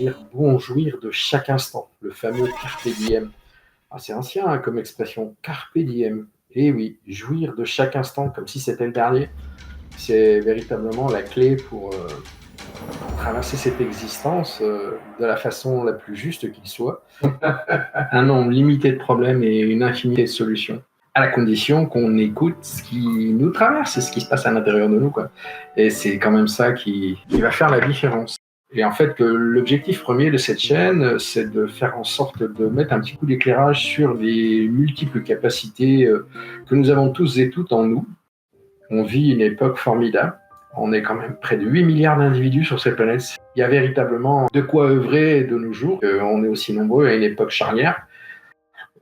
dire bon jouir de chaque instant, le fameux carpe diem. Ah, c'est ancien hein, comme expression, carpe diem. Eh oui, jouir de chaque instant comme si c'était le dernier, c'est véritablement la clé pour traverser cette existence de la façon la plus juste qu'il soit. Un nombre limité de problèmes et une infinité de solutions, à la condition qu'on écoute ce qui nous traverse et ce qui se passe à l'intérieur de nous, quoi. Et c'est quand même ça qui va faire la différence. Et en fait, l'objectif premier de cette chaîne, c'est de faire en sorte de mettre un petit coup d'éclairage sur les multiples capacités que nous avons tous et toutes en nous. On vit une époque formidable. On est quand même près de 8 milliards d'individus sur cette planète. Il y a véritablement de quoi œuvrer de nos jours. On est aussi nombreux à une époque charnière.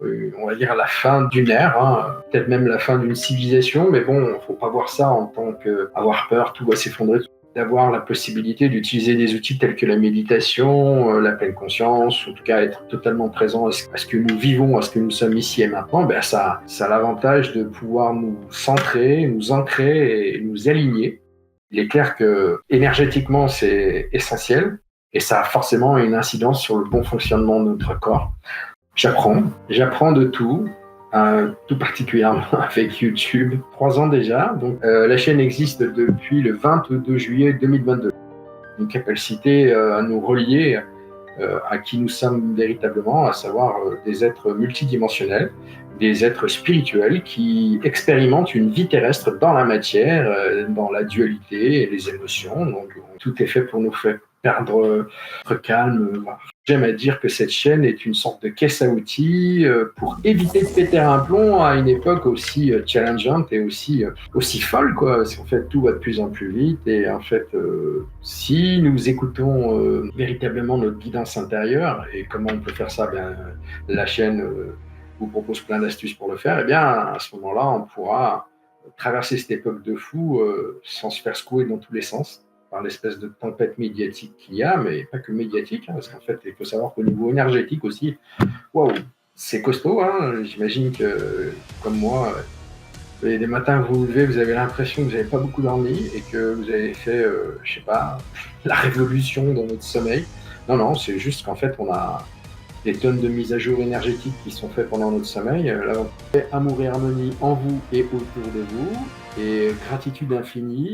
On va dire à la fin d'une ère, hein, peut-être même la fin d'une civilisation, mais bon, il ne faut pas voir ça en tant qu'avoir peur, tout va s'effondrer. D'avoir la possibilité d'utiliser des outils tels que la méditation, la pleine conscience, en tout cas être totalement présent à ce que nous vivons, à ce que nous sommes ici et maintenant, ben ça a l'avantage de pouvoir nous centrer, nous ancrer et nous aligner. Il est clair que énergétiquement, c'est essentiel et ça a forcément une incidence sur le bon fonctionnement de notre corps. J'apprends de tout, tout particulièrement avec YouTube. 3 ans déjà, donc la chaîne existe depuis le 22 juillet 2022. Une capacité à nous relier à qui nous sommes véritablement, à savoir des êtres multidimensionnels, des êtres spirituels qui expérimentent une vie terrestre dans la matière, dans la dualité et les émotions. Donc tout est fait pour nous faire perdre notre calme. J'aime à dire que cette chaîne est une sorte de caisse à outils pour éviter de péter un plomb à une époque aussi challengeante et aussi folle, quoi. Parce qu'en fait, tout va de plus en plus vite et en fait, si nous écoutons véritablement notre guidance intérieure et comment on peut faire ça, bien, la chaîne vous propose plein d'astuces pour le faire, et bien à ce moment-là, on pourra traverser cette époque de fou sans se faire secouer dans tous les sens par l'espèce de tempête médiatique qu'il y a, mais pas que médiatique, hein, parce qu'en fait, il faut savoir qu'au niveau énergétique aussi, waouh, c'est costaud. Hein. J'imagine que, comme moi, des matins vous vous levez, vous avez l'impression que vous n'avez pas beaucoup dormi et que vous avez fait, je sais pas, la révolution dans votre sommeil. Non, non, c'est juste qu'en fait, on a des tonnes de mises à jour énergétiques qui sont faites pendant notre sommeil. Là, amour et harmonie en vous et autour de vous, et gratitude infinie.